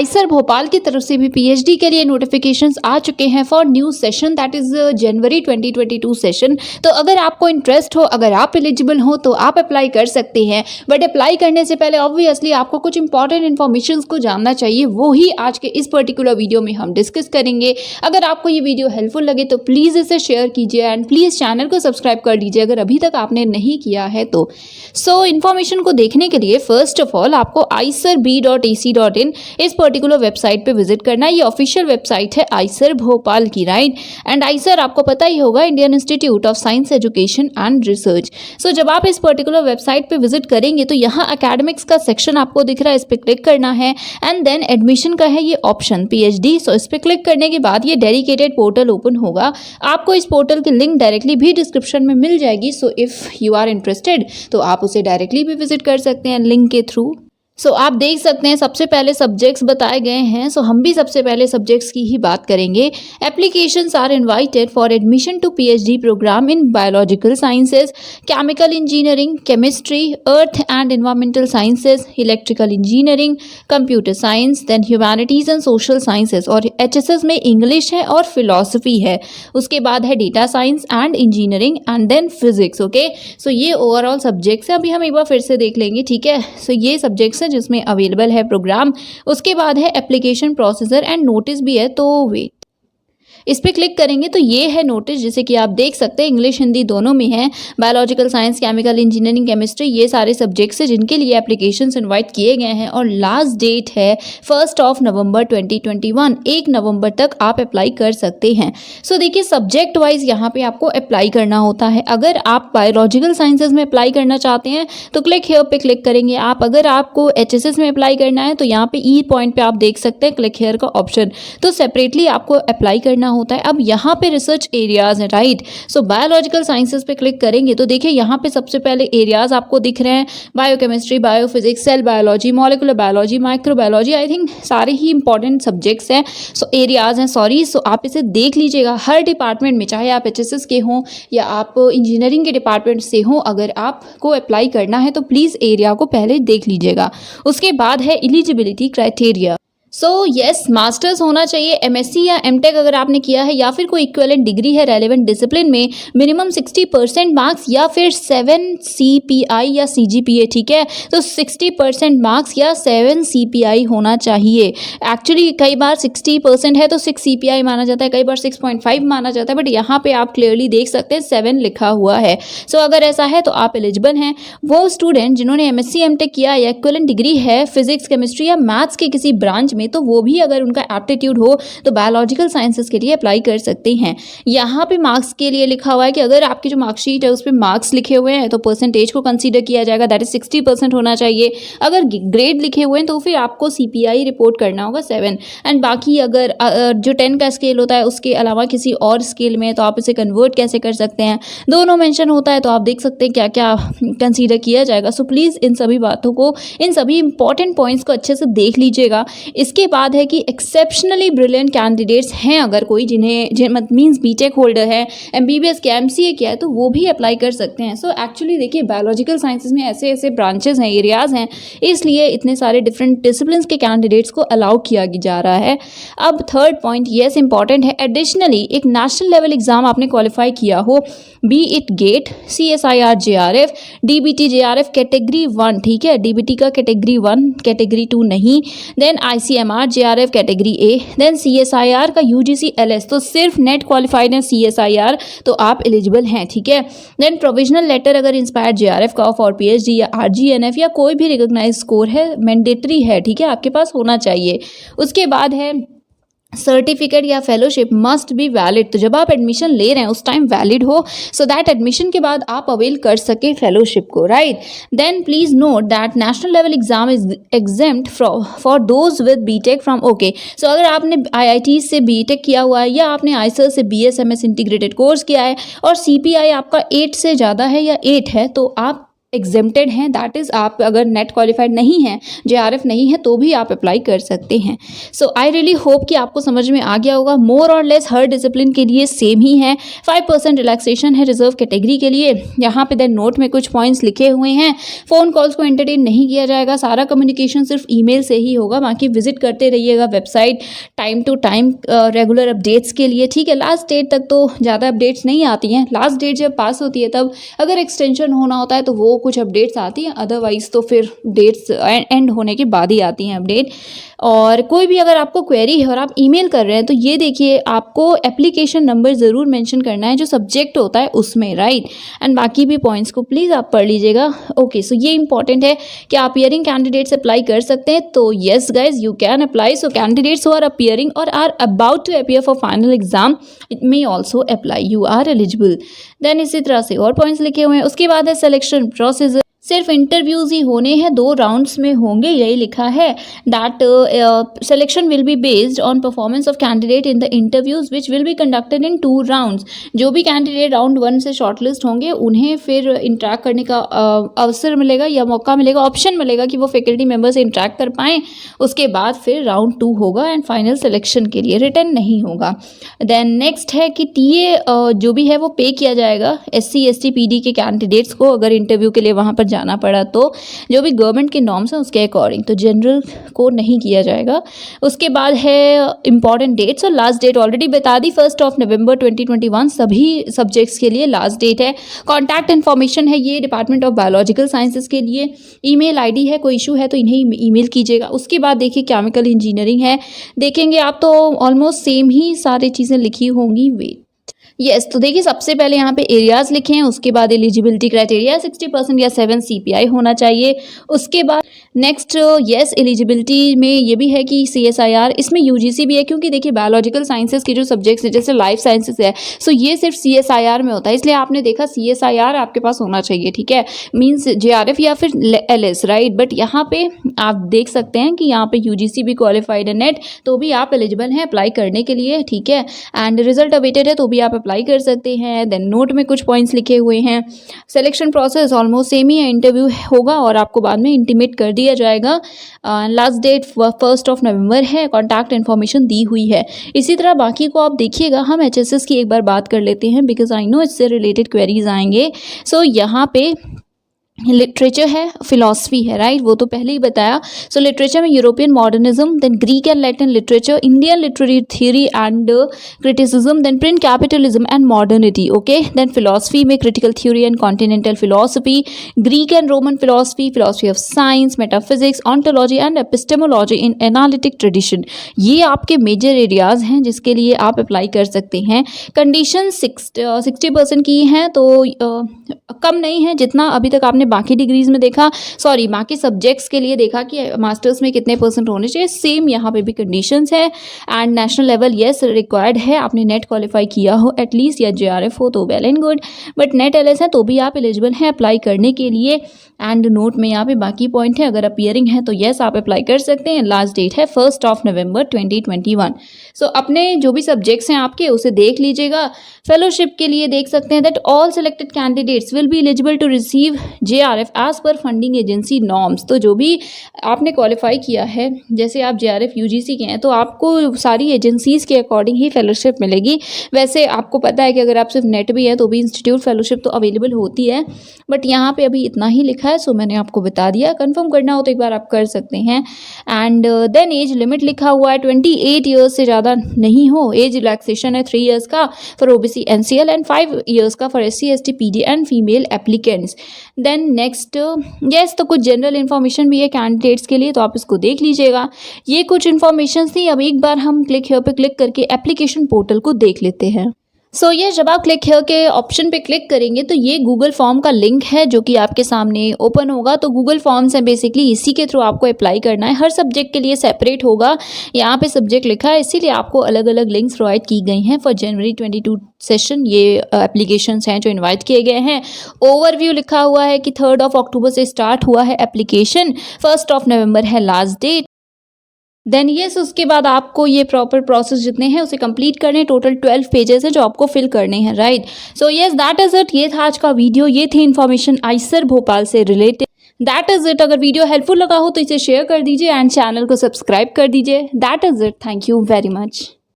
Eicher Bhopal की तरफ से भी पीएचडी के लिए नोटिफिकेशंस आ चुके हैं for new session, that is January 2022 session. तो अगर आपको इंटरेस्ट हो, अगर आप एलिजिबल हो तो आप अप्लाई कर सकते हैं। बट अप्लाई करने से पहले ऑब्वियसली आपको कुछ इंपॉर्टेंट इन्फॉर्मेशन को जानना चाहिए, वो ही आज के इस पर्टिकुलर वीडियो में हम डिस्कस करेंगे। अगर आपको ये वीडियो हेल्पफुल लगे तो प्लीज़ इसे शेयर कीजिए एंड प्लीज़ चैनल को सब्सक्राइब कर लीजिए अगर अभी तक आपने नहीं किया है तो। इन्फॉर्मेशन को देखने के लिए फर्स्ट ऑफ ऑल आपको iser.b.ac.in इस पर्टिकुलर वेबसाइट पे विजिट करना है। ये ऑफिशियल वेबसाइट है आईसर भोपाल की, राइट। एंड आईसर आपको पता ही होगा, Indian institute of science education and research. जब आप इस पर्टिकुलर वेबसाइट पे विजिट करेंगे तो यहाँ एकेडमिक्स का सेक्शन आपको दिख रहा है, इस पर क्लिक करना है एंड देन एडमिशन का है ये ऑप्शन पीएचडी। इस पर क्लिक करने के बाद ये डेडिकेटेड पोर्टल ओपन होगा। आपको इस पोर्टल की लिंक डायरेक्टली भी डिस्क्रिप्शन में मिल जाएगी। इफ़ यू आर इंटरेस्टेड तो आप उसे डायरेक्टली भी विजिट कर सकते हैं लिंक के थ्रू। आप देख सकते हैं सबसे पहले सब्जेक्ट्स बताए गए हैं। हम भी सबसे पहले सब्जेक्ट्स की ही बात करेंगे। Applications are invited for admission to PhD programme in biological sciences, chemical engineering, chemistry, earth and environmental sciences, electrical engineering, computer science, then humanities and social sciences. और एचएसएस में इंग्लिश है और फिलॉसफी है। उसके बाद है data science and engineering and then physics. Okay, ये overall subjects हैं। अभी हम एक बार फिर से देख लेंगे, ठीक है। ये सब्जेक्ट्स हैं जिसमें अवेलेबल है प्रोग्राम। उसके बाद है एप्लीकेशन प्रोसीजर एंड नोटिस भी है। वेट, इस पर क्लिक करेंगे तो ये है नोटिस, जिसे कि आप देख सकते हैं इंग्लिश हिंदी दोनों में है। Biological science, chemical engineering, chemistry, ये सारे सब्जेक्ट्स हैं जिनके लिए एप्लीकेशंस इनवाइट किए गए हैं। और लास्ट डेट है 1 नवंबर 2021, 1 नवंबर तक आप अप्लाई कर सकते हैं। देखिए सब्जेक्ट वाइज यहाँ पे आपको अप्लाई करना होता है। अगर आप बायोलॉजिकल साइंसेज में अप्लाई करना चाहते हैं तो क्लिक हियर पे क्लिक करेंगे आप। अगर आपको एचएसएस में अप्लाई करना है तो यहाँ पे ई पॉइंट पे आप देख सकते हैं क्लिक हियर का ऑप्शन, तो सेपरेटली आपको अप्लाई करना होता है। अब यहाँ पे रिसर्च एरियाज हैं, राइट। बायोलॉजिकल साइंसेस पे क्लिक करेंगे तो देखिए यहाँ पे सबसे पहले एरियाज आपको दिख रहे हैं, biochemistry, biophysics, cell biology, molecular biology, microbiology. I think सारे ही इंपॉर्टेंट सब्जेक्ट्स हैं। एरियाज हैं, सॉरी। आप इसे देख लीजिएगा हर डिपार्टमेंट में, चाहे आप एचएसएस के हों या आप इंजीनियरिंग के डिपार्टमेंट से हों, अगर आपको अप्लाई करना है तो प्लीज़ एरिया को पहले देख लीजिएगा। उसके बाद है एलिजिबिलिटी क्राइटेरिया। यस, मास्टर्स होना चाहिए, एमएससी या एमटेक अगर आपने किया है, या फिर कोई इक्विवेलेंट डिग्री है रेलेवेंट डिसिप्लिन में, मिनिमम 60% मार्क्स या फिर 7 CPI या CGPA, ठीक है। 60% मार्क्स या 7 CPI होना चाहिए। एक्चुअली कई बार 60% है तो 6 CPI माना जाता है, कई बार 6.5 माना जाता है, बट यहाँ पे आप क्लियरली देख सकते हैं 7 लिखा हुआ है। अगर ऐसा है तो आप एलिजिबल हैं। वो स्टूडेंट जिन्होंने एमएससी एमटेक किया या इक्विवेलेंट डिग्री है फिजिक्स, केमिस्ट्री या मैथ्स के किसी ब्रांच में, तो वो भी अगर उनका एप्टीट्यूड हो तो बायोलॉजिकल साइंसेस के लिए अप्लाई कर सकते हैं। यहाँ पे मार्क्स के लिए लिखा हुआ है कि अगर आपकी जो मार्कशीट है उस पर मार्क्स लिखे हुए हैं तो परसेंटेज को कंसीडर किया जाएगा, दैट इज 60% होना चाहिए। अगर ग्रेड लिखे हुए हैं तो फिर आपको CPI रिपोर्ट करना होगा 7। एंड बाकी अगर जो 10 का स्केल होता है उसके अलावा किसी और स्केल में तो आप इसे कन्वर्ट कैसे कर सकते हैं, दोनों मेंशन होता है। तो आप देख सकते हैं क्या क्या कंसीडर किया जाएगा। प्लीज़ इन सभी बातों को, इन सभी इंपॉर्टेंट पॉइंट्स को अच्छे से देख लीजिएगा। इसके बाद है कि एक्सेप्शनली ब्रिलियंट कैंडिडेट्स हैं अगर कोई, जिन्हें मींस बीटेक होल्डर है, MBBS किया, MCA किया है, तो वो भी अप्लाई कर सकते हैं। एक्चुअली देखिए बायोलॉजिकल साइंसेज में ऐसे ऐसे ब्रांचेस हैं, एरियाज हैं, इसलिए इतने सारे डिफरेंट डिसिप्लिन्स के कैंडिडेट्स को अलाउ किया जा रहा है। अब थर्ड पॉइंट येस इंपॉर्टेंट है, एडिशनली एक नेशनल लेवल एग्जाम आपने क्वालिफाई किया हो, B it get, CSIR JRF, DBT JRF category 1, ठीक है, DBT का कैटेगरी 1, कैटेगरी 2 नहीं, then ICMR JRF category A, then CSIR का UGC LS, तो सिर्फ नेट क्वालिफाइड है CSIR तो आप एलिजिबल हैं, ठीक है। देन प्रोविजनल लेटर अगर इंस्पायर्ड JRF का फॉर PhD या RGNF या कोई भी रिकॉग्नाइज स्कोर है, मैंडेटरी है, ठीक है, आपके पास होना चाहिए। उसके बाद है सर्टिफिकेट या फेलोशिप मस्ट बी वैलिड, तो जब आप एडमिशन ले रहे हैं उस टाइम वैलिड हो, सो दैट एडमिशन के बाद आप अवेल कर सके फेलोशिप को, right. Then please note that national level exam is exempt for those with BTech from okay. अगर आपने IIT से बीटेक किया हुआ है या आपने आईसर से BSMS इंटीग्रेटेड कोर्स किया है और CPI आपका 8 से ज़्यादा है या 8 है तो आप एग्जेम्प्टेड हैं, दैट इज़ आप अगर नेट क्वालिफाइड नहीं हैं, जेआरएफ नहीं है, तो भी आप अप्लाई कर सकते हैं। सो आई रियली होप कि आपको समझ में आ गया होगा। मोर और लेस हर डिसिप्लिन के लिए सेम ही है। 5% रिलैक्सेशन है रिजर्व कैटेगरी के लिए। यहाँ पे देन नोट में कुछ पॉइंट्स लिखे हुए हैं। फ़ोन कॉल्स को एंटरटेन नहीं किया जाएगा, सारा कम्युनिकेशन सिर्फ ईमेल से ही होगा। बाकी विजिट करते रहिएगा website time to time regular updates के लिए, ठीक है। लास्ट डेट तक तो ज़्यादा अपडेट्स नहीं आती हैं, लास्ट डेट जब पास होती है तब अगर एक्सटेंशन होना होता है तो वो कुछ अपडेट्स आती हैं, अदरवाइज तो फिर डेट्स एंड होने के बाद ही आती हैं अपडेट। और कोई भी अगर आपको क्वेरी है और आप ईमेल कर रहे हैं तो ये देखिए आपको एप्लीकेशन नंबर ज़रूर मेंशन करना है जो सब्जेक्ट होता है उसमें, राइट। एंड बाकी भी पॉइंट्स को प्लीज़ आप पढ़ लीजिएगा। ओके, सो ये इंपॉर्टेंट है कि आप अपीयरिंग कैंडिडेट्स अप्लाई कर सकते हैं। तो yes guys, you can apply. So candidates who are appearing और are about to appear for final exam, it may also apply, you are eligible. Then इसी तरह से और पॉइंट्स लिखे हुए हैं। उसके बाद है सिलेक्शन प्रोसेस। सिर्फ इंटरव्यूज़ ही होने हैं, 2 राउंड्स में होंगे, यही लिखा है that selection will be based on performance of candidate in the interviews which will be conducted in 2 rounds. जो भी कैंडिडेट राउंड 1 से शॉर्टलिस्ट होंगे उन्हें फिर इंटरेक्ट करने का अवसर मिलेगा या मौका मिलेगा, ऑप्शन मिलेगा कि वो फैकल्टी मेंबर से इंटरेक्ट कर पाएँ। उसके बाद फिर राउंड 2 होगा एंड फाइनल सिलेक्शन के लिए रिटर्न नहीं होगा। देन नेक्स्ट है कि टीए जो भी है वो पे किया जाएगा SC ST PD के कैंडिडेट्स को, अगर इंटरव्यू के लिए वहाँ पर जाना पड़ा तो जो भी गवर्नमेंट के नॉर्म्स हैं उसके अकॉर्डिंग, तो जनरल को नहीं किया जाएगा। उसके बाद है इंपॉर्टेंट डेट्स, और लास्ट डेट ऑलरेडी बता दी, 1 नवंबर 2021 सभी सब्जेक्ट्स के लिए लास्ट डेट है। कॉन्टैक्ट इन्फॉर्मेशन है ये डिपार्टमेंट ऑफ बायोलॉजिकल साइंसेज के लिए। ईमेल आईडी है, कोई इशू है तो इन्हें ईमेल कीजिएगा। उसके बाद देखिए केमिकल इंजीनियरिंग है, देखेंगे आप तो ऑलमोस्ट सेम ही सारी चीज़ें लिखी होंगी। वेट यस, तो देखिए सबसे पहले यहाँ पे एरियाज़ लिखे हैं, उसके बाद एलिजिबिलिटी क्राइटेरिया 60% या 7 CPI होना चाहिए। उसके बाद नेक्स्ट यस एलिजिबिलिटी में ये भी है कि CSIR, इसमें UGC भी है क्योंकि देखिए बायोलॉजिकल साइंसेज के जो सब्जेक्ट्स हैं जैसे लाइफ साइंसेज है, सो ये सिर्फ CSIR में होता है, इसलिए आपने देखा CSIR आपके पास होना चाहिए, ठीक है, मीन्स JRF या फिर LS, राइट। बट यहाँ पे आप देख सकते हैं कि यहाँ पे UGC भी क्वालिफाइड है नेट, तो भी आप एलिजिबल हैं अप्लाई करने के लिए, ठीक है। एंड रिजल्ट अवेटेड है तो भी आप अप्लाई कर सकते हैं। देन नोट में कुछ पॉइंट्स लिखे हुए हैं। सिलेक्शन प्रोसेस ऑलमोस्ट सेम ही है, इंटरव्यू होगा और आपको बाद में इंटीमेट कर दिया जाएगा। लास्ट डेट 1 नवंबर है, कॉन्टैक्ट इन्फॉर्मेशन दी हुई है। इसी तरह बाकी को आप देखिएगा। हम HSS की एक बार बात कर लेते हैं बिकॉज आई नो इससे रिलेटेड क्वेरीज आएंगे। सो यहाँ पे लिटरेचर है, फिलॉसफी है, राइट, वो तो पहले ही बताया। सो लिटरेचर में European modernism, then Greek and Latin literature, Indian literary theory and criticism, then print capitalism and modernity, okay. Then philosophy में critical theory and continental philosophy, Greek and Roman philosophy, philosophy of science, metaphysics, ontology and epistemology in analytic tradition. ये आपके major areas हैं जिसके लिए आप apply कर सकते हैं। कंडीशन 60% की हैं, तो कम नहीं है जितना अभी तक आपने बाकी डिग्रीज में देखा, सॉरी बाकी सब्जेक्ट्स के लिए देखा कि मास्टर्स में कितने % होने चाहिए, सेम यहाँ पे भी कंडीशंस है। And national level yes required है, आपने नेट क्वालिफाई किया हो एटलीस्ट या JRF हो तो well and good, but net LS है तो भी आप एलिजिबल हैं अप्लाई करने के लिए। एंड नोट में यहाँ पे बाकी पॉइंट है, अगर अपीयरिंग है तो यस आप अप्लाई कर सकते हैं। लास्ट डेट है 1 नवंबर 2021। सो अपने जो भी सब्जेक्ट्स हैं आपके उसे देख लीजिएगा। फेलोशिप के लिए देख सकते हैं that all selected candidates will be eligible to receive JRF as per funding agency norms. तो जो भी आपने क्वालिफाई किया है, जैसे आप JRF UGC के हैं तो आपको सारी एजेंसीज़ के अकॉर्डिंग ही फेलोशिप मिलेगी। वैसे आपको पता है कि अगर आप सिर्फ नेट भी है तो भी इंस्टीट्यूट फेलोशिप तो अवेलेबल होती है, बट यहाँ पे अभी इतना ही लिखा है, सो मैंने आपको बता दिया। कंफर्म करना हो तो एक बार आप कर सकते हैं। एंड देन एज लिमिट लिखा हुआ है 28 ईयर्स से ज़्यादा नहीं हो। एज रिलैक्सेशन है 3 ईयर्स का for OBC NCL and 5 years का for SC ST PD and female applicants. Then next yes, तो कुछ जनरल इन्फॉर्मेशन भी है कैंडिडेट्स के लिए, तो आप इसको देख लीजिएगा। ये कुछ इन्फॉर्मेशन थी। अब एक बार हम क्लिक हियर पे क्लिक करके एप्लीकेशन पोर्टल को देख लेते हैं। सो ये जब आप क्लिक हियर के ऑप्शन पे क्लिक करेंगे तो ये गूगल फॉर्म का लिंक है जो कि आपके सामने ओपन होगा। तो गूगल फॉर्म्स है बेसिकली, इसी के थ्रू आपको अप्लाई करना है। हर सब्जेक्ट के लिए सेपरेट होगा, यहाँ पे सब्जेक्ट लिखा है, इसीलिए आपको अलग अलग लिंक्स प्रोवाइड की गई हैं फॉर जनवरी 22 सेशन। ये एप्लीकेशंस हैं जो इनवाइट किए गए हैं। ओवरव्यू लिखा हुआ है कि 3 अक्टूबर से स्टार्ट हुआ है एप्लीकेशन, 1 नवंबर है लास्ट डेट। देन येस उसके बाद आपको ये प्रॉपर प्रोसेस जितने हैं उसे कंप्लीट करने हैं। टोटल 12 पेजेस हैं जो आपको फिल करने हैं, right. So yes that is it. ये था आज का वीडियो, ये थी इन्फॉर्मेशन आईसर भोपाल से रिलेटेड। That is it. अगर वीडियो हेल्पफुल लगा हो तो इसे शेयर कर दीजिए एंड चैनल को सब्सक्राइब कर दीजिए। That is it. Thank you very much.